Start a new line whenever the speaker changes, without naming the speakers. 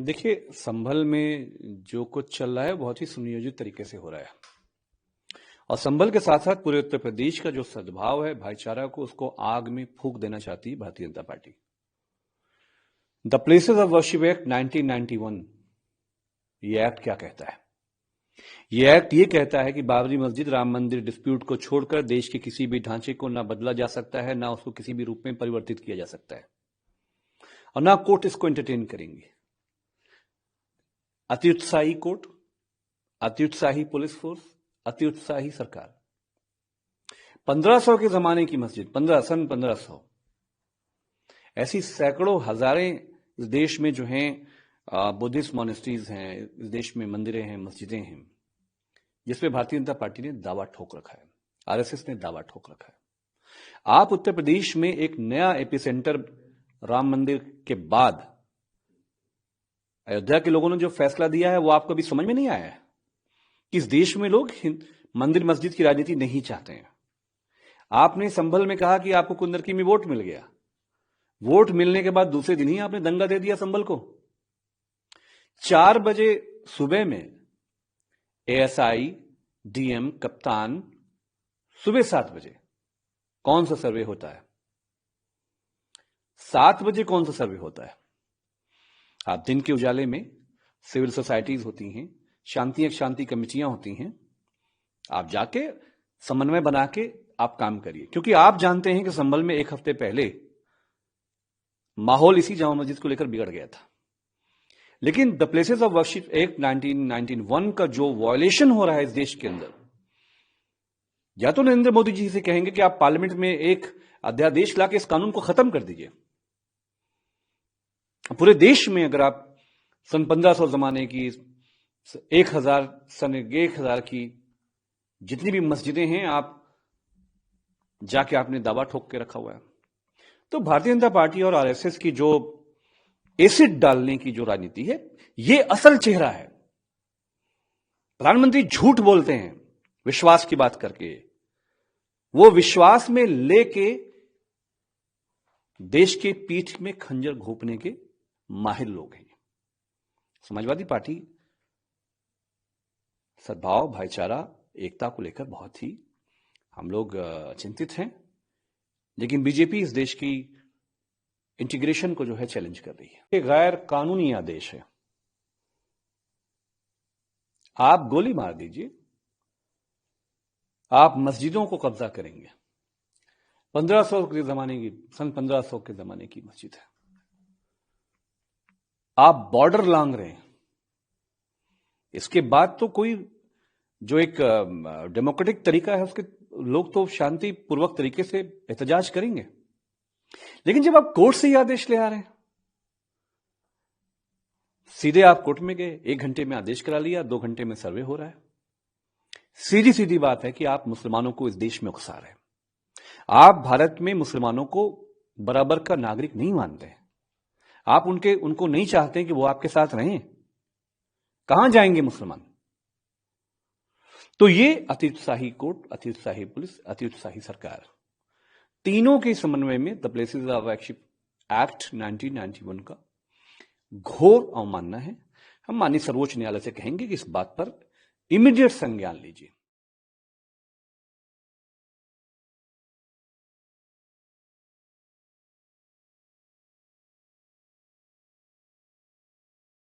देखिए, संभल में जो कुछ चल रहा है बहुत ही सुनियोजित तरीके से हो रहा है और संभल के साथ साथ पूरे उत्तर प्रदेश का जो सद्भाव है, भाईचारा को, उसको आग में फूंक देना चाहती है Bharatiya Janata party. The places of worship act 1991, ये एक्ट क्या कहता है? ये एक्ट ये कहता है कि बाबरी मस्जिद, राम मंदिर डिस्प्यूट को छोड़कर देश के किसी भी ढांचे को ना बदला जा सकता है, ना उसको किसी भी रूप में परिवर्तित किया जा सकता है और ना कोर्ट इसको एंटरटेन करेंगे। अति उत्साही कोर्ट, अति उत्साही पुलिस फोर्स, अति उत्साही सरकार। 1500 के जमाने की मस्जिद, सन 1500, ऐसी सैकड़ों हजारें इस देश में जो हैं बुद्धिस्ट मॉनेस्ट्रीज हैं, इस देश में मंदिरें हैं, मस्जिदें हैं, जिसमें भारतीय जनता पार्टी ने दावा ठोक रखा है, आरएसएस ने दावा ठोक रखा है। आप उत्तर प्रदेश में एक नया एपिसेंटर राम मंदिर के बाद अयोध्या के लोगों ने जो फैसला दिया है वो आपको अभी समझ में नहीं आया है कि इस देश में लोग मंदिर मस्जिद की राजनीति नहीं चाहते हैं। आपने संभल में कहा कि आपको कुंदरकी में वोट मिल गया, वोट मिलने के बाद दूसरे दिन ही आपने दंगा दे दिया संभल को। 4 बजे सुबह में एएसआई, डीएम, कप्तान, सुबह 7 बजे कौन सा सर्वे होता है? 7 बजे कौन सा सर्वे होता है? आप दिन के उजाले में सिविल सोसाइटीज होती हैं, शांति कमेटियां होती हैं, आप जाके समन्वय बना के आप काम करिए, क्योंकि आप जानते हैं कि संभल में 1 हफ्ते पहले माहौल इसी जामा मस्जिद को लेकर बिगड़ गया था। लेकिन the places of worship act 1991 का जो वायलेशन हो रहा है इस देश के अंदर, या तो नरेंद्र मोदी जी से कहेंगे कि आप पार्लियामेंट में एक अध्यादेश लाके इस कानून को खत्म कर दीजिए। पूरे देश में अगर आप सन 1500 जमाने की, 1000 की जितनी भी मस्जिदें हैं, आप जाके आपने दावा ठोक के रखा हुआ है। तो भारतीय जनता पार्टी और आरएसएस की जो एसिड डालने की जो राजनीति है, यह असल चेहरा है। प्रधानमंत्री झूठ बोलते हैं विश्वास की बात करके, वो विश्वास में लेके देश के पीठ में खंजर घोंपने के माहिर लोग हैं। समाजवादी पार्टी सद्भाव, भाईचारा, एकता को लेकर बहुत ही हम लोग चिंतित हैं, लेकिन बीजेपी इस देश की इंटीग्रेशन को जो है चैलेंज कर रही है। ये गैर कानूनी आदेश है। आप गोली मार दीजिए, आप मस्जिदों को कब्जा करेंगे। 1500 के जमाने की, सन 1500 के जमाने की मस्जिद है। आप बॉर्डर लांग रहे हैं। इसके बाद तो कोई जो एक डेमोक्रेटिक तरीका है, उसके लोग तो शांति पूर्वक तरीके से एहतजाज करेंगे। लेकिन जब आप कोर्ट से ही आदेश ले आ रहे हैं, सीधे आप कोर्ट में गए, 1 घंटे में आदेश करा लिया, 2 घंटे में सर्वे हो रहा है। सीधी सीधी बात है कि आप मुसलमानों को इस देश में उकसा रहे हैं। आप भारत में मुसलमानों को बराबर का नागरिक नहीं मानते हैं। आप उनको नहीं चाहते कि वो आपके साथ रहें। कहां जाएंगे मुसलमान? तो ये अति उत्साही कोर्ट, अति उत्साही पुलिस, अति उत्साही सरकार, तीनों के समन्वय में the places of worship act 1991 का घोर अवमानना है। हम माननीय सर्वोच्च न्यायालय से कहेंगे कि इस बात पर इमीडिएट संज्ञान लीजिए।